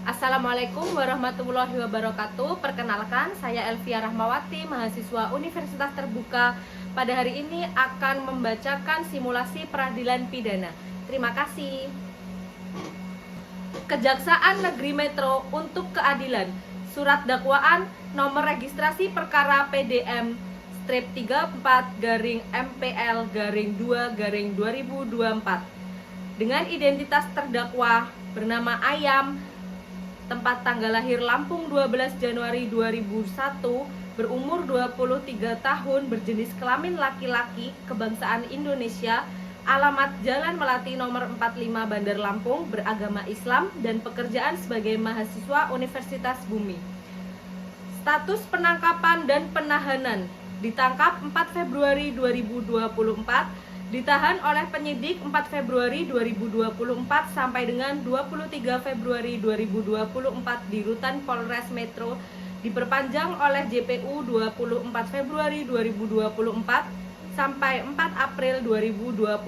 Assalamualaikum warahmatullahi wabarakatuh. Perkenalkan, saya Elvia Rahmawati, mahasiswa Universitas Terbuka. Pada hari ini akan membacakan simulasi peradilan pidana. Terima kasih. Kejaksaan Negeri Metro untuk Keadilan. Surat dakwaan nomor registrasi perkara PDM strip 34-MPL-2-2024 dengan identitas terdakwa bernama Ayam, tempat tanggal lahir Lampung 12 Januari 2001, berumur 23 tahun, berjenis kelamin laki-laki, kebangsaan Indonesia, alamat Jalan Melati nomor 45 Bandar Lampung, beragama Islam, dan pekerjaan sebagai mahasiswa Universitas Bumi. Status penangkapan dan penahanan: ditangkap 4 Februari 2024, ditahan oleh penyidik 4 Februari 2024 sampai dengan 23 Februari 2024 di Rutan Polres Metro, diperpanjang oleh JPU 24 Februari 2024 sampai 4 April 2024.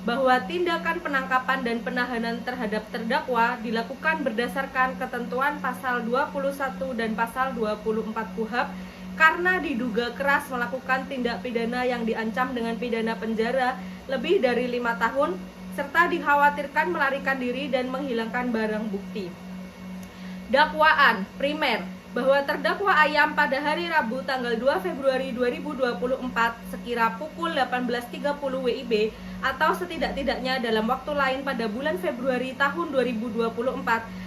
Bahwa tindakan penangkapan dan penahanan terhadap terdakwa dilakukan berdasarkan ketentuan pasal 21 dan pasal 24 KUHP karena diduga keras melakukan tindak pidana yang diancam dengan pidana penjara lebih dari 5 tahun serta dikhawatirkan melarikan diri dan menghilangkan barang bukti. Dakwaan primer bahwa terdakwa Ayam pada hari Rabu tanggal 2 Februari 2024 sekira pukul 18.30 WIB atau setidak-tidaknya dalam waktu lain pada bulan Februari tahun 2024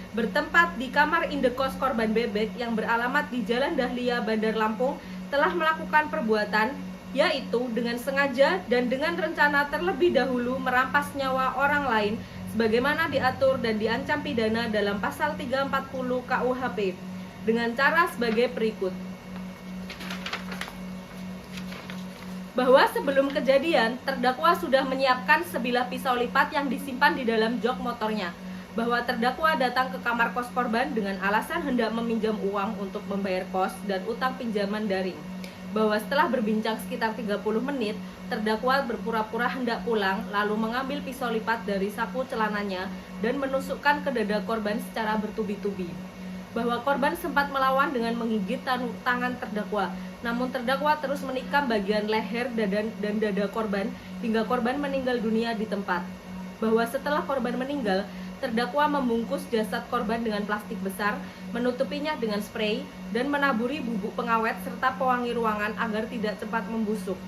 bertempat di kamar indekos korban bebek yang beralamat di Jalan Dahlia, Bandar Lampung, telah melakukan perbuatan, yaitu dengan sengaja dan dengan rencana terlebih dahulu merampas nyawa orang lain sebagaimana diatur dan diancam pidana dalam pasal 340 KUHP dengan cara sebagai berikut. Bahwa sebelum kejadian, terdakwa sudah menyiapkan sebilah pisau lipat yang disimpan di dalam jok motornya. Bahwa terdakwa datang ke kamar kos korban dengan alasan hendak meminjam uang untuk membayar kos dan utang pinjaman daring. Bahwa setelah berbincang sekitar 30 menit, terdakwa berpura-pura hendak pulang lalu mengambil pisau lipat dari saku celananya dan menusukkan ke dada korban secara bertubi-tubi. Bahwa korban sempat melawan dengan menggigit tangan terdakwa, namun terdakwa terus menikam bagian leher dan dada korban hingga korban meninggal dunia di tempat. Bahwa setelah korban meninggal, terdakwa membungkus jasad korban dengan plastik besar, menutupinya dengan spray, dan menaburi bubuk pengawet serta pewangi ruangan agar tidak cepat membusuk.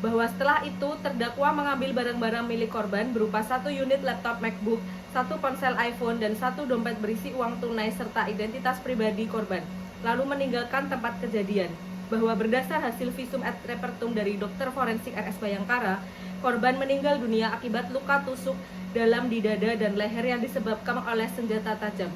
Bahwa setelah itu, terdakwa mengambil barang-barang milik korban berupa 1 unit laptop MacBook, 1 ponsel iPhone, dan 1 dompet berisi uang tunai serta identitas pribadi korban, lalu meninggalkan tempat kejadian. Bahwa berdasar hasil visum et repertum dari dokter forensik RS Bayangkara, korban meninggal dunia akibat luka tusuk dalam di dada dan leher yang disebabkan oleh senjata tajam.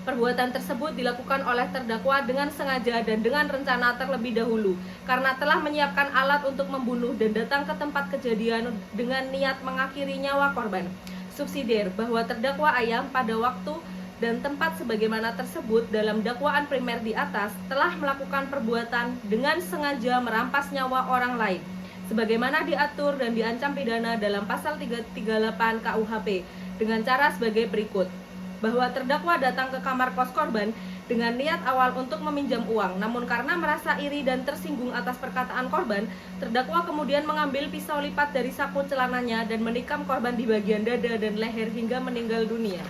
Perbuatan tersebut dilakukan oleh terdakwa dengan sengaja dan dengan rencana terlebih dahulu karena telah menyiapkan alat untuk membunuh dan datang ke tempat kejadian dengan niat mengakhiri nyawa korban. Subsidiar bahwa terdakwa Ayam pada waktu dan tempat sebagaimana tersebut dalam dakwaan primer di atas telah melakukan perbuatan dengan sengaja merampas nyawa orang lain sebagaimana diatur dan diancam pidana dalam pasal 338 KUHP dengan cara sebagai berikut. Bahwa terdakwa datang ke kamar kos korban dengan niat awal untuk meminjam uang, namun karena merasa iri dan tersinggung atas perkataan korban, terdakwa kemudian mengambil pisau lipat dari saku celananya dan menikam korban di bagian dada dan leher hingga meninggal dunia.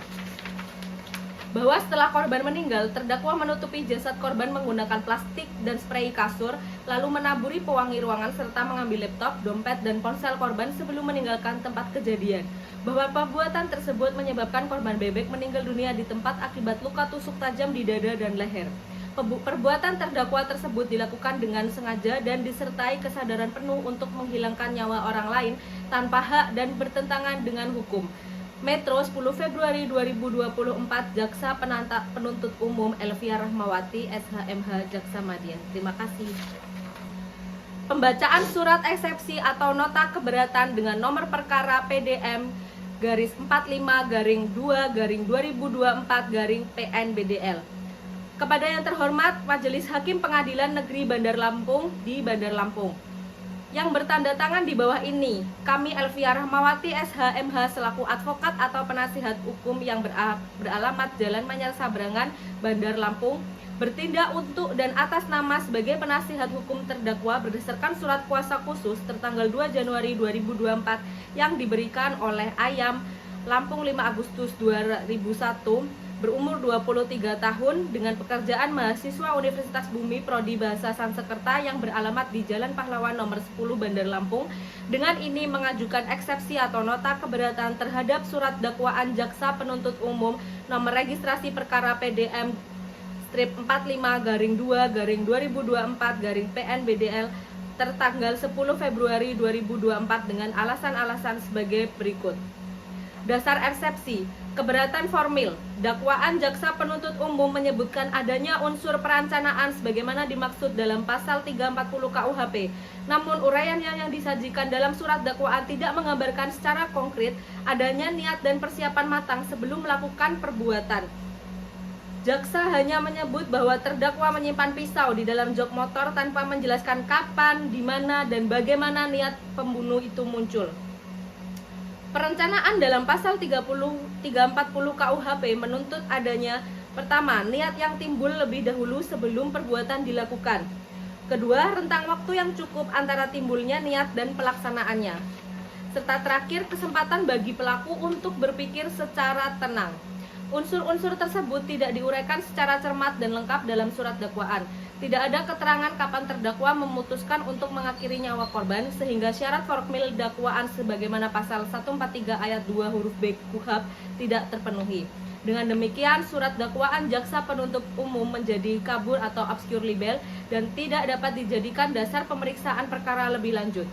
Bahwa setelah korban meninggal, terdakwa menutupi jasad korban menggunakan plastik dan spray kasur, lalu menaburi pewangi ruangan serta mengambil laptop, dompet, dan ponsel korban sebelum meninggalkan tempat kejadian. Bahwa perbuatan tersebut menyebabkan korban bebek meninggal dunia di tempat akibat luka tusuk tajam di dada dan leher. Perbuatan terdakwa tersebut dilakukan dengan sengaja dan disertai kesadaran penuh untuk menghilangkan nyawa orang lain tanpa hak dan bertentangan dengan hukum. Metro 10 Februari 2024, Jaksa Penuntut Umum Elvia Rahmawati, SHMH Jaksa Madiun. Terima kasih. Pembacaan surat eksepsi atau nota keberatan dengan nomor perkara PDM garis 45-2-2024-PNBDL. Kepada yang terhormat Majelis Hakim Pengadilan Negeri Bandar Lampung di Bandar Lampung. Yang bertanda tangan di bawah ini, kami Elvia Rahmawati SH.MH selaku advokat atau penasihat hukum yang beralamat Jalan Manyar Sabrangan, Bandar Lampung, bertindak untuk dan atas nama sebagai penasihat hukum terdakwa berdasarkan surat kuasa khusus tertanggal 2 Januari 2024 yang diberikan oleh Ayam Lampung 5 Agustus 2001, berumur 23 tahun dengan pekerjaan mahasiswa Universitas Bumi Prodi Bahasa Sanskerta yang beralamat di Jalan Pahlawan nomor 10 Bandar Lampung. Dengan ini mengajukan eksepsi atau nota keberatan terhadap surat dakwaan jaksa penuntut umum nomor registrasi perkara PDM strip 45-2-2024-PN-BDL tertanggal 10 Februari 2024 dengan alasan-alasan sebagai berikut. Dasar eksepsi, keberatan formil. Dakwaan jaksa penuntut umum menyebutkan adanya unsur perencanaan sebagaimana dimaksud dalam pasal 340 KUHP. Namun uraian yang disajikan dalam surat dakwaan tidak menggambarkan secara konkret adanya niat dan persiapan matang sebelum melakukan perbuatan. Jaksa hanya menyebut bahwa terdakwa menyimpan pisau di dalam jok motor tanpa menjelaskan kapan, di mana, dan bagaimana niat pembunuh itu muncul. Perencanaan dalam pasal 340 KUHP menuntut adanya pertama, niat yang timbul lebih dahulu sebelum perbuatan dilakukan. Kedua, rentang waktu yang cukup antara timbulnya niat dan pelaksanaannya. Serta terakhir, kesempatan bagi pelaku untuk berpikir secara tenang. Unsur-unsur tersebut tidak diuraikan secara cermat dan lengkap dalam surat dakwaan. Tidak ada keterangan kapan terdakwa memutuskan untuk mengakhiri nyawa korban, sehingga syarat formil dakwaan sebagaimana pasal 143 ayat 2 huruf B KUHP tidak terpenuhi. Dengan demikian, surat dakwaan jaksa penuntut umum menjadi kabur atau obscure libel dan tidak dapat dijadikan dasar pemeriksaan perkara lebih lanjut.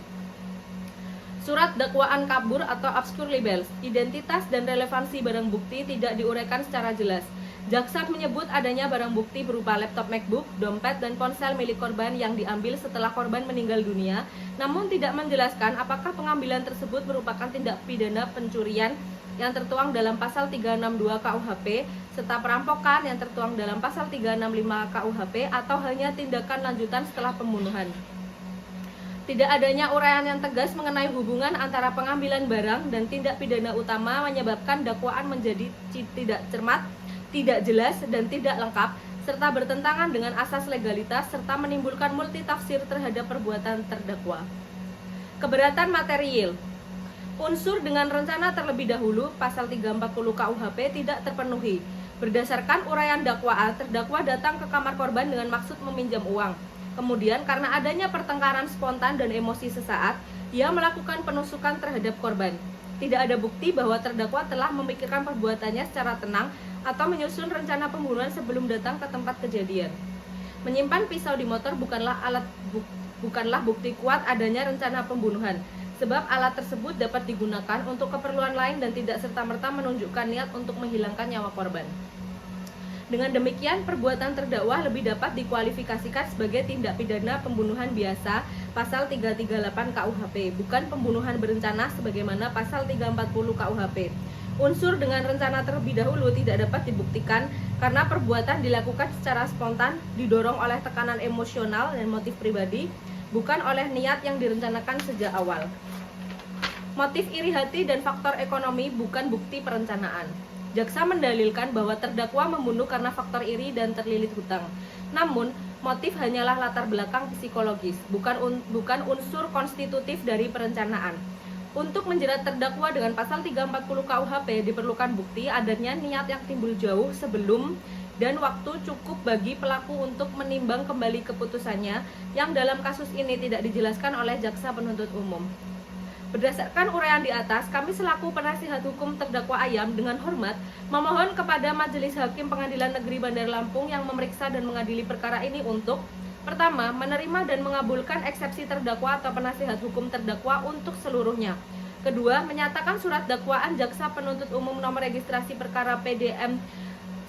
Surat dakwaan kabur atau obscure libel, identitas dan relevansi barang bukti tidak diuraikan secara jelas. Jaksa menyebut adanya barang bukti berupa laptop MacBook, dompet, dan ponsel milik korban yang diambil setelah korban meninggal dunia, namun tidak menjelaskan apakah pengambilan tersebut merupakan tindak pidana pencurian yang tertuang dalam pasal 362 KUHP, serta perampokan yang tertuang dalam pasal 365 KUHP, atau hanya tindakan lanjutan setelah pembunuhan. Tidak adanya uraian yang tegas mengenai hubungan antara pengambilan barang dan tindak pidana utama menyebabkan dakwaan menjadi tidak cermat, tidak jelas, dan tidak lengkap, serta bertentangan dengan asas legalitas, serta menimbulkan multitafsir terhadap perbuatan terdakwa. Keberatan material. Unsur dengan rencana terlebih dahulu, pasal 340 KUHP tidak terpenuhi. Berdasarkan uraian dakwaan, terdakwa datang ke kamar korban dengan maksud meminjam uang. Kemudian, karena adanya pertengkaran spontan dan emosi sesaat, ia melakukan penusukan terhadap korban. Tidak ada bukti bahwa terdakwa telah memikirkan perbuatannya secara tenang atau menyusun rencana pembunuhan sebelum datang ke tempat kejadian. Menyimpan pisau di motor bukanlah bukti kuat adanya rencana pembunuhan, sebab alat tersebut dapat digunakan untuk keperluan lain dan tidak serta-merta menunjukkan niat untuk menghilangkan nyawa korban. Dengan demikian, perbuatan terdakwa lebih dapat dikualifikasikan sebagai tindak pidana pembunuhan biasa pasal 338 KUHP, bukan pembunuhan berencana sebagaimana pasal 340 KUHP. Unsur dengan rencana terlebih dahulu tidak dapat dibuktikan karena perbuatan dilakukan secara spontan, didorong oleh tekanan emosional dan motif pribadi, bukan oleh niat yang direncanakan sejak awal. Motif iri hati dan faktor ekonomi bukan bukti perencanaan. Jaksa mendalilkan bahwa terdakwa membunuh karena faktor iri dan terlilit hutang. Namun, motif hanyalah latar belakang psikologis, bukan unsur konstitutif dari perencanaan. Untuk menjerat terdakwa dengan pasal 340 KUHP diperlukan bukti adanya niat yang timbul jauh sebelum dan waktu cukup bagi pelaku untuk menimbang kembali keputusannya yang dalam kasus ini tidak dijelaskan oleh jaksa penuntut umum. Berdasarkan uraian di atas, kami selaku penasihat hukum terdakwa Ayam dengan hormat memohon kepada Majelis Hakim Pengadilan Negeri Bandar Lampung yang memeriksa dan mengadili perkara ini untuk: pertama, menerima dan mengabulkan eksepsi terdakwa atau penasihat hukum terdakwa untuk seluruhnya. Kedua, menyatakan surat dakwaan jaksa penuntut umum nomor registrasi perkara PDM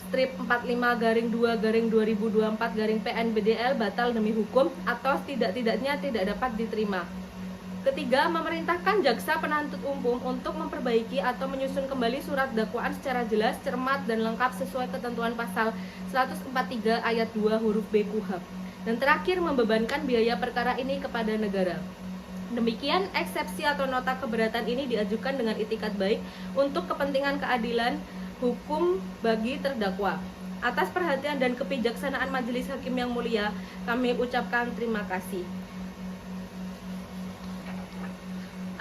strip 45-2-2024-PN-BDL batal demi hukum atau setidak-tidaknya tidak dapat diterima. Ketiga, memerintahkan jaksa penuntut umum untuk memperbaiki atau menyusun kembali surat dakwaan secara jelas, cermat, dan lengkap sesuai ketentuan pasal 143 ayat 2 huruf B KUHP. Dan terakhir, membebankan biaya perkara ini kepada negara. Demikian, eksepsi atau nota keberatan ini diajukan dengan itikat baik untuk kepentingan keadilan hukum bagi terdakwa. Atas perhatian dan kebijaksanaan Majelis Hakim yang mulia, kami ucapkan terima kasih.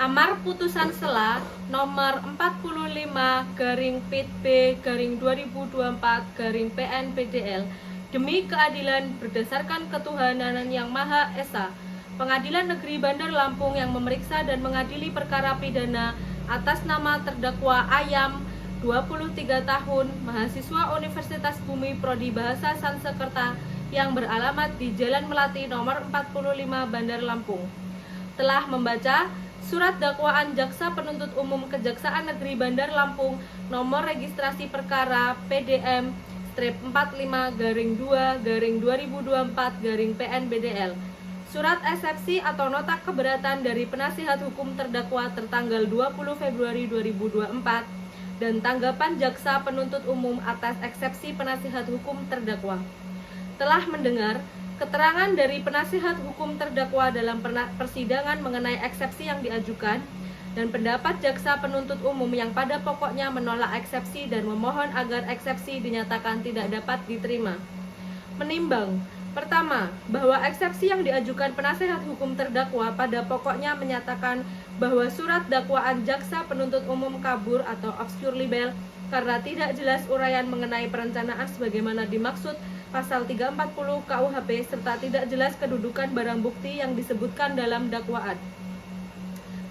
Amar putusan sela nomor 45/PIT/B/2024/PN/PDL demi keadilan berdasarkan ketuhanan yang Maha Esa. Pengadilan Negeri Bandar Lampung yang memeriksa dan mengadili perkara pidana atas nama terdakwa Ayam, 23 tahun, mahasiswa Universitas Bumi Prodi Bahasa Sanskerta yang beralamat di Jalan Melati nomor 45 Bandar Lampung, telah membaca surat dakwaan Jaksa Penuntut Umum Kejaksaan Negeri Bandar Lampung nomor registrasi perkara PDM-4-2-2024-PN-BDL. Surat eksepsi atau nota keberatan dari penasihat hukum terdakwa tertanggal 20 Februari 2024 dan tanggapan Jaksa Penuntut Umum atas eksepsi penasihat hukum terdakwa. Telah mendengar keterangan dari penasihat hukum terdakwa dalam persidangan mengenai eksepsi yang diajukan dan pendapat Jaksa Penuntut Umum yang pada pokoknya menolak eksepsi dan memohon agar eksepsi dinyatakan tidak dapat diterima. Menimbang, pertama, bahwa eksepsi yang diajukan penasihat hukum terdakwa pada pokoknya menyatakan bahwa surat dakwaan Jaksa Penuntut Umum kabur atau obscure libel karena tidak jelas uraian mengenai perencanaan sebagaimana dimaksud pasal 340 KUHP serta tidak jelas kedudukan barang bukti yang disebutkan dalam dakwaan.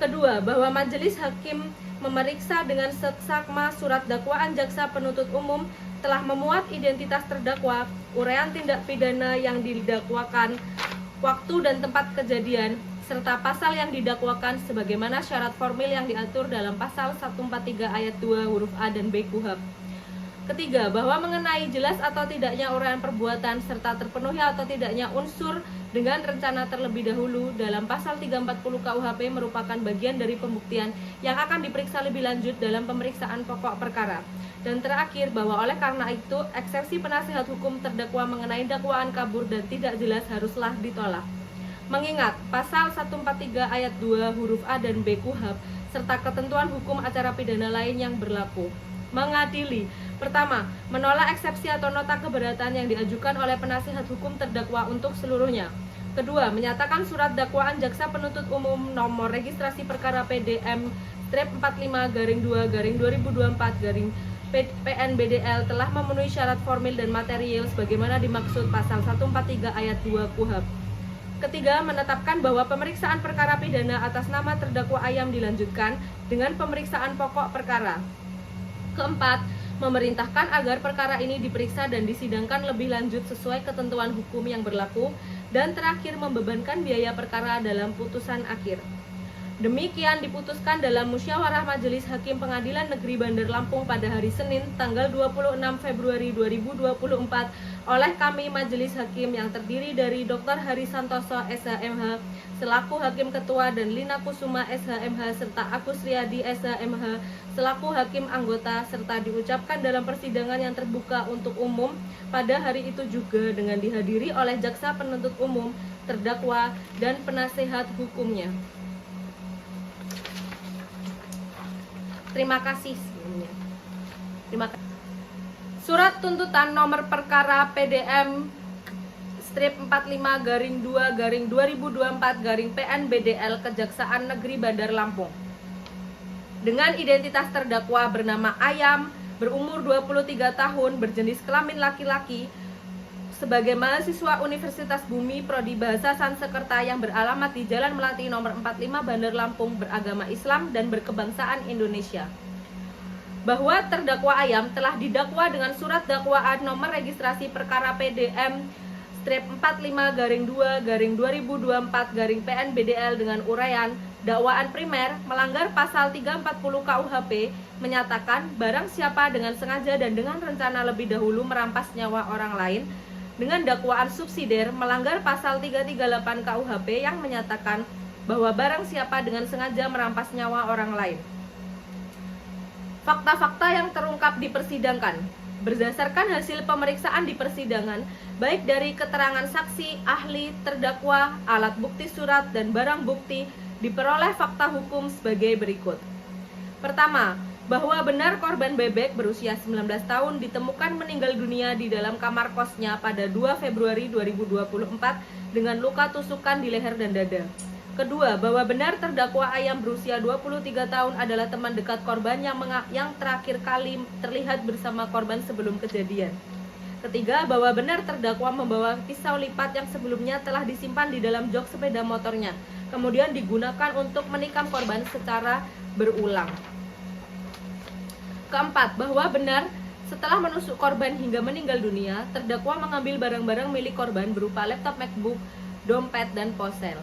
Kedua, bahwa majelis hakim memeriksa dengan seksama surat dakwaan Jaksa Penuntut Umum telah memuat identitas terdakwa, uraian tindak pidana yang didakwakan, waktu dan tempat kejadian, serta pasal yang didakwakan sebagaimana syarat formil yang diatur dalam pasal 143 ayat 2 huruf A dan B KUHP. Ketiga, bahwa mengenai jelas atau tidaknya uraian perbuatan serta terpenuhi atau tidaknya unsur dengan rencana terlebih dahulu dalam pasal 340 KUHP merupakan bagian dari pembuktian yang akan diperiksa lebih lanjut dalam pemeriksaan pokok perkara. Dan terakhir, bahwa oleh karena itu, eksepsi penasihat hukum terdakwa mengenai dakwaan kabur dan tidak jelas haruslah ditolak. Mengingat pasal 143 ayat 2 huruf A dan B KUHP serta ketentuan hukum acara pidana lain yang berlaku. Mengadili. Pertama, menolak eksepsi atau nota keberatan yang diajukan oleh penasihat hukum terdakwa untuk seluruhnya. Kedua, menyatakan surat dakwaan Jaksa Penuntut Umum nomor registrasi perkara PDM-45-2-2024-PN-BDL telah memenuhi syarat formil dan material sebagaimana dimaksud pasal 143 ayat 2 KUHP. Ketiga, menetapkan bahwa pemeriksaan perkara pidana atas nama terdakwa Ayam dilanjutkan dengan pemeriksaan pokok perkara. Keempat, memerintahkan agar perkara ini diperiksa dan disidangkan lebih lanjut sesuai ketentuan hukum yang berlaku. Dan terakhir, membebankan biaya perkara dalam putusan akhir. Demikian diputuskan dalam musyawarah Majelis Hakim Pengadilan Negeri Bandar Lampung pada hari Senin tanggal 26 Februari 2024 oleh kami Majelis Hakim yang terdiri dari Dr. Hari Santoso SHMH selaku Hakim Ketua dan Lina Kusuma SHMH serta Agus Riyadi SHMH selaku Hakim Anggota serta diucapkan dalam persidangan yang terbuka untuk umum pada hari itu juga dengan dihadiri oleh Jaksa Penuntut Umum, terdakwa, dan penasehat hukumnya. Terima kasih sebelumnya. Terima kasih. Surat tuntutan nomor perkara PDM strip 45-2-2024-PN-BDL Kejaksaan Negeri Bandar Lampung. Dengan identitas terdakwa bernama Ayam, berumur 23 tahun, berjenis kelamin laki-laki, sebagai mahasiswa Universitas Bumi Prodi Bahasa Sanskerta yang beralamat di Jalan Melati nomor 45 Bandar Lampung, beragama Islam dan berkebangsaan Indonesia. Bahwa terdakwa Ayam telah didakwa dengan surat dakwaan nomor registrasi perkara PDM strip 45-2-2024-PN-BDL dengan uraian dakwaan primer melanggar pasal 340 KUHP menyatakan barang siapa dengan sengaja dan dengan rencana lebih dahulu merampas nyawa orang lain, dengan dakwaan subsidiar melanggar pasal 338 KUHP yang menyatakan bahwa barang siapa dengan sengaja merampas nyawa orang lain. Fakta-fakta yang terungkap dipersidangkan berdasarkan hasil pemeriksaan di persidangan, baik dari keterangan saksi, ahli, terdakwa, alat bukti surat dan barang bukti, Diperoleh fakta hukum sebagai berikut. Pertama, bahwa benar korban bebek berusia 19 tahun ditemukan meninggal dunia di dalam kamar kosnya pada 2 Februari 2024 dengan luka tusukan di leher dan dada. Kedua, bahwa benar terdakwa Ayam berusia 23 tahun adalah teman dekat korban yang terakhir kali terlihat bersama korban sebelum kejadian. Ketiga, bahwa benar terdakwa membawa pisau lipat yang sebelumnya telah disimpan di dalam jok sepeda motornya, kemudian digunakan untuk menikam korban secara berulang. Keempat, bahwa benar setelah menusuk korban hingga meninggal dunia, terdakwa mengambil barang-barang milik korban berupa laptop MacBook, dompet, dan ponsel.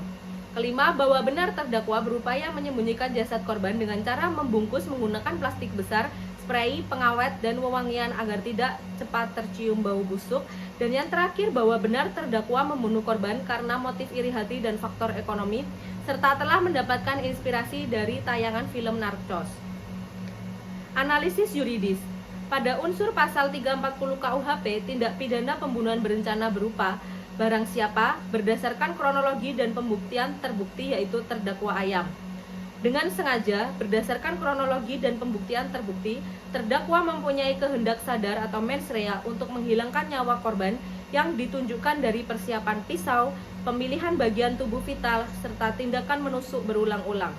Kelima, bahwa benar terdakwa berupaya menyembunyikan jasad korban dengan cara membungkus menggunakan plastik besar, spray, pengawet, dan wewangian agar tidak cepat tercium bau busuk. Dan yang terakhir, bahwa benar terdakwa membunuh korban karena motif iri hati dan faktor ekonomi, serta telah mendapatkan inspirasi dari tayangan film Narcos. Analisis yuridis. Pada unsur pasal 340 KUHP, tindak pidana pembunuhan berencana berupa barang siapa berdasarkan kronologi dan pembuktian terbukti yaitu terdakwa Ayam. Dengan sengaja, berdasarkan kronologi dan pembuktian terbukti, terdakwa mempunyai kehendak sadar atau mens rea untuk menghilangkan nyawa korban yang ditunjukkan dari persiapan pisau, pemilihan bagian tubuh vital, serta tindakan menusuk berulang-ulang.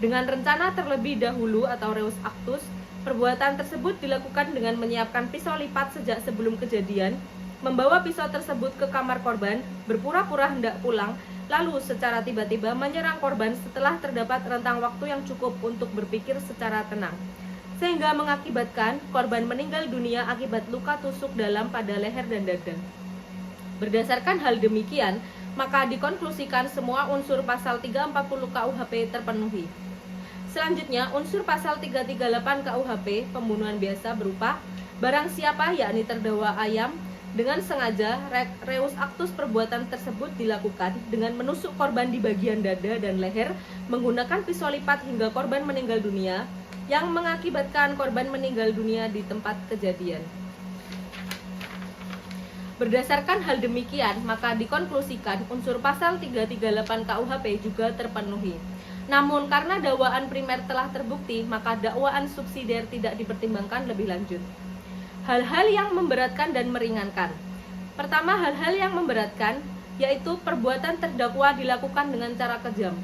Dengan rencana terlebih dahulu atau reus actus, perbuatan tersebut dilakukan dengan menyiapkan pisau lipat sejak sebelum kejadian, membawa pisau tersebut ke kamar korban, berpura-pura hendak pulang, lalu secara tiba-tiba menyerang korban setelah terdapat rentang waktu yang cukup untuk berpikir secara tenang, sehingga mengakibatkan korban meninggal dunia akibat luka tusuk dalam pada leher dan dada. Berdasarkan hal demikian, maka dikonklusikan semua unsur pasal 340 KUHP terpenuhi. Selanjutnya, unsur pasal 338 KUHP pembunuhan biasa berupa barang siapa yakni terdakwa Ayam dengan sengaja reus actus perbuatan tersebut dilakukan dengan menusuk korban di bagian dada dan leher menggunakan pisau lipat hingga korban meninggal dunia yang mengakibatkan korban meninggal dunia di tempat kejadian. Berdasarkan hal demikian, maka dikonklusikan unsur pasal 338 KUHP juga terpenuhi. Namun karena dakwaan primer telah terbukti, maka dakwaan subsidiar tidak dipertimbangkan lebih lanjut. Hal-hal yang memberatkan dan meringankan. Pertama, hal-hal yang memberatkan yaitu perbuatan terdakwa dilakukan dengan cara kejam.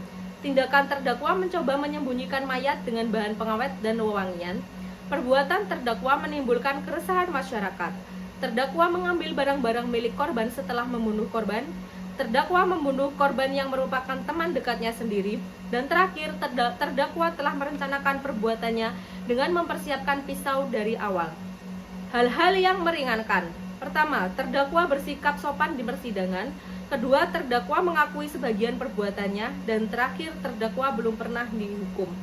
Tindakan terdakwa mencoba menyembunyikan mayat dengan bahan pengawet dan wewangian. Perbuatan terdakwa menimbulkan keresahan masyarakat. Terdakwa mengambil barang-barang milik korban setelah membunuh korban. Terdakwa membunuh korban yang merupakan teman dekatnya sendiri. Dan terakhir, terdakwa telah merencanakan perbuatannya dengan mempersiapkan pisau dari awal. Hal-hal yang meringankan. Pertama, terdakwa bersikap sopan di persidangan. Kedua, terdakwa mengakui sebagian perbuatannya. Dan terakhir, terdakwa belum pernah dihukum.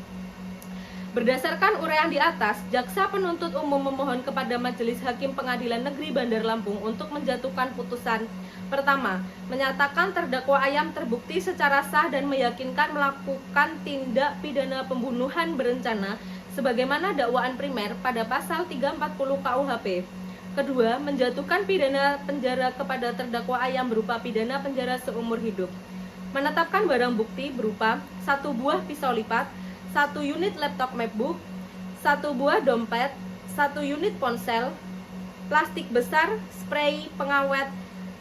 Berdasarkan uraian di atas, jaksa penuntut umum memohon kepada Majelis Hakim Pengadilan Negeri Bandar Lampung untuk menjatuhkan putusan. Pertama, menyatakan terdakwa Ayam terbukti secara sah dan meyakinkan melakukan tindak pidana pembunuhan berencana sebagaimana dakwaan primer pada pasal 340 KUHP. Kedua, menjatuhkan pidana penjara kepada terdakwa Ayam berupa pidana penjara seumur hidup. Menetapkan barang bukti berupa 1 buah pisau lipat, 1 unit laptop MacBook, 1 buah dompet, 1 unit ponsel, plastik besar, spray, pengawet,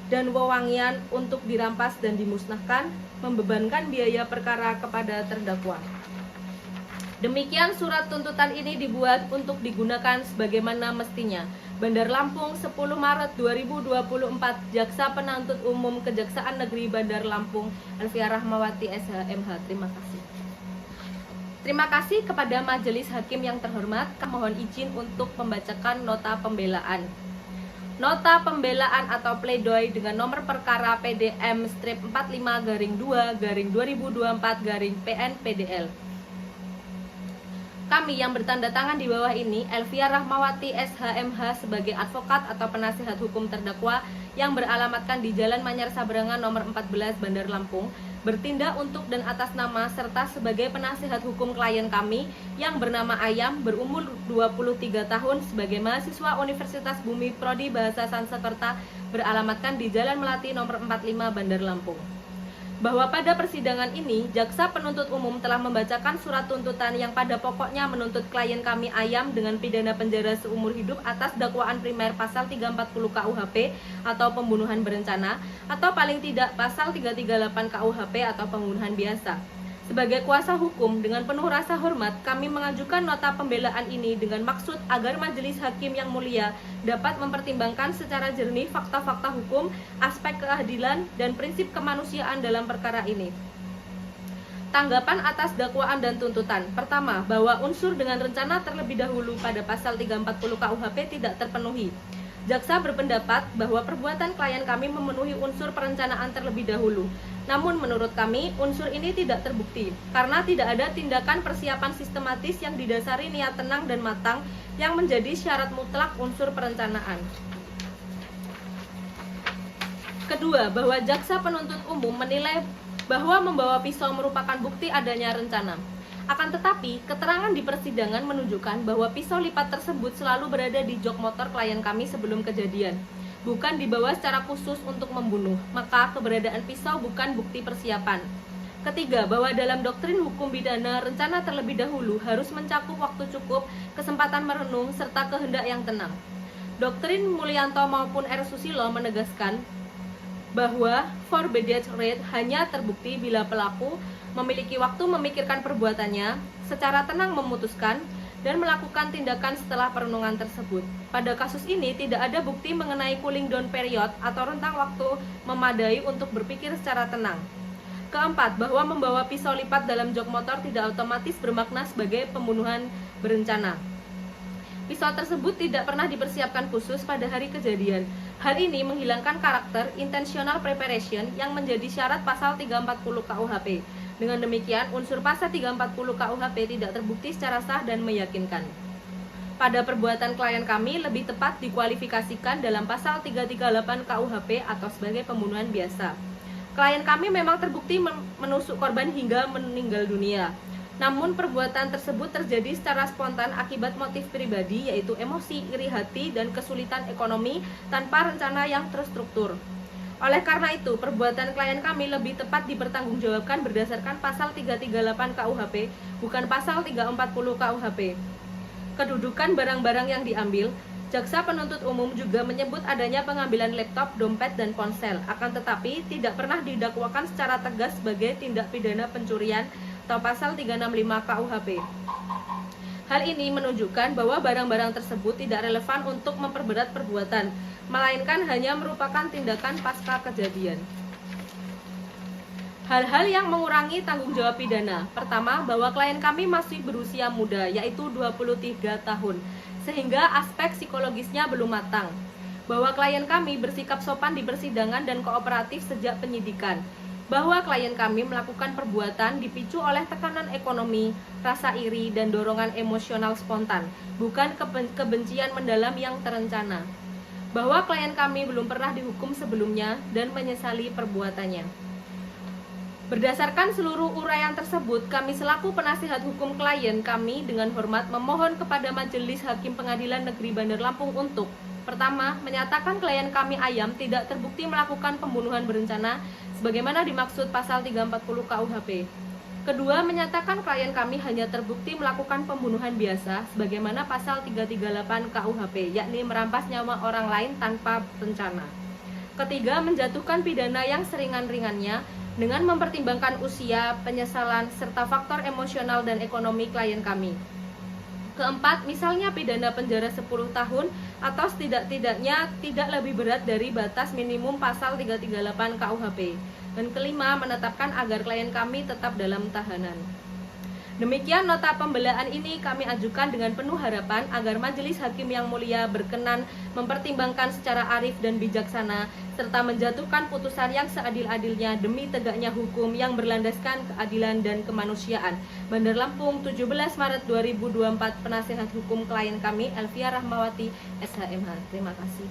dan wewangian untuk dirampas dan dimusnahkan, membebankan biaya perkara kepada terdakwa. Demikian surat tuntutan ini dibuat untuk digunakan sebagaimana mestinya. Bandar Lampung, 10 Maret 2024, Jaksa Penuntut Umum Kejaksaan Negeri Bandar Lampung, Elvia Rahmawati SH.MH. Terima kasih. Terima kasih kepada Majelis Hakim yang terhormat. Mohon izin untuk membacakan nota pembelaan. Nota pembelaan atau pledoi dengan nomor perkara PDM-45-2/2024-PN-PDL. Kami yang bertanda tangan di bawah ini, Elvia Rahmawati SH.MH sebagai advokat atau penasihat hukum terdakwa yang beralamatkan di Jalan Manyar Sabrangan nomor 14 Bandar Lampung, bertindak untuk dan atas nama serta sebagai penasihat hukum klien kami yang bernama Ayam berumur 23 tahun sebagai mahasiswa Universitas Bumi Prodi Bahasa Sanskerta beralamatkan di Jalan Melati nomor 45 Bandar Lampung. bahwa pada persidangan ini, jaksa penuntut umum telah membacakan surat tuntutan yang pada pokoknya menuntut klien kami Ayam dengan pidana penjara seumur hidup atas dakwaan primer pasal 340 KUHP atau pembunuhan berencana, atau paling tidak pasal 338 KUHP atau pembunuhan biasa. Sebagai kuasa hukum, dengan penuh rasa hormat, kami mengajukan nota pembelaan ini dengan maksud agar Majelis Hakim yang mulia dapat mempertimbangkan secara jernih fakta-fakta hukum, aspek keadilan, dan prinsip kemanusiaan dalam perkara ini. Tanggapan atas dakwaan dan tuntutan. Pertama, bahwa unsur dengan rencana terlebih dahulu pada pasal 340 KUHP tidak terpenuhi. Jaksa berpendapat bahwa perbuatan klien kami memenuhi unsur perencanaan terlebih dahulu. Namun menurut kami, unsur ini tidak terbukti karena tidak ada tindakan persiapan sistematis yang didasari niat tenang dan matang yang menjadi syarat mutlak unsur perencanaan. Kedua, bahwa jaksa penuntut umum menilai bahwa membawa pisau merupakan bukti adanya rencana. Akan tetapi, keterangan di persidangan menunjukkan bahwa pisau lipat tersebut selalu berada di jok motor klien kami sebelum kejadian, bukan dibawa secara khusus untuk membunuh, maka keberadaan pisau bukan bukti persiapan. Ketiga, bahwa dalam doktrin hukum pidana, rencana terlebih dahulu harus mencakup waktu cukup, kesempatan merenung, serta kehendak yang tenang. Doktrin Mulyanto maupun R. Susilo menegaskan bahwa forbidden rate hanya terbukti bila pelaku memiliki waktu memikirkan perbuatannya, secara tenang memutuskan, dan melakukan tindakan setelah perenungan tersebut. Pada kasus ini tidak ada bukti mengenai cooling down period atau rentang waktu memadai untuk berpikir secara tenang. Keempat, bahwa membawa pisau lipat dalam jok motor tidak otomatis bermakna sebagai pembunuhan berencana. Pisau tersebut tidak pernah dipersiapkan khusus pada hari kejadian. Hal ini menghilangkan karakter intentional preparation yang menjadi syarat pasal 340 KUHP. Dengan demikian, unsur pasal 340 KUHP tidak terbukti secara sah dan meyakinkan. Pada perbuatan klien kami lebih tepat dikualifikasikan dalam pasal 338 KUHP atau sebagai pembunuhan biasa. Klien kami memang terbukti menusuk korban hingga meninggal dunia. Namun perbuatan tersebut terjadi secara spontan akibat motif pribadi, yaitu emosi, iri hati, dan kesulitan ekonomi tanpa rencana yang terstruktur. Oleh karena itu, perbuatan klien kami lebih tepat dipertanggungjawabkan berdasarkan pasal 338 KUHP, bukan pasal 340 KUHP. Kedudukan barang-barang yang diambil, jaksa penuntut umum juga menyebut adanya pengambilan laptop, dompet, dan ponsel, akan tetapi tidak pernah didakwakan secara tegas sebagai tindak pidana pencurian atau pasal 365 KUHP. Hal ini menunjukkan bahwa barang-barang tersebut tidak relevan untuk memperberat perbuatan, melainkan hanya merupakan tindakan pasca kejadian. Hal-hal yang mengurangi tanggung jawab pidana. Pertama, bahwa klien kami masih berusia muda, yaitu 23 tahun, sehingga aspek psikologisnya belum matang. Bahwa klien kami bersikap sopan di persidangan dan kooperatif sejak penyidikan. Bahwa klien kami melakukan perbuatan dipicu oleh tekanan ekonomi, rasa iri, dan dorongan emosional spontan, bukan kebencian mendalam yang terencana. Bahwa klien kami belum pernah dihukum sebelumnya dan menyesali perbuatannya. Berdasarkan seluruh uraian tersebut, kami selaku penasihat hukum klien kami dengan hormat memohon kepada Majelis Hakim Pengadilan Negeri Bandar Lampung untuk: pertama, menyatakan klien kami Ayam tidak terbukti melakukan pembunuhan berencana sebagaimana dimaksud pasal 340 KUHP. Kedua, menyatakan klien kami hanya terbukti melakukan pembunuhan biasa sebagaimana pasal 338 KUHP, yakni merampas nyawa orang lain tanpa rencana. Ketiga, menjatuhkan pidana yang seringan-ringannya dengan mempertimbangkan usia, penyesalan, serta faktor emosional dan ekonomi klien kami. Keempat, misalnya pidana penjara 10 tahun atau setidak-tidaknya tidak lebih berat dari batas minimum pasal 338 KUHP. Dan kelima, menetapkan agar klien kami tetap dalam tahanan. Demikian nota pembelaan ini kami ajukan dengan penuh harapan agar Majelis Hakim yang mulia berkenan mempertimbangkan secara arif dan bijaksana serta menjatuhkan putusan yang seadil-adilnya demi tegaknya hukum yang berlandaskan keadilan dan kemanusiaan. Bandar Lampung, 17 Maret 2024, Penasihat Hukum klien kami Elvia Rahmawati, SHMH. Terima kasih.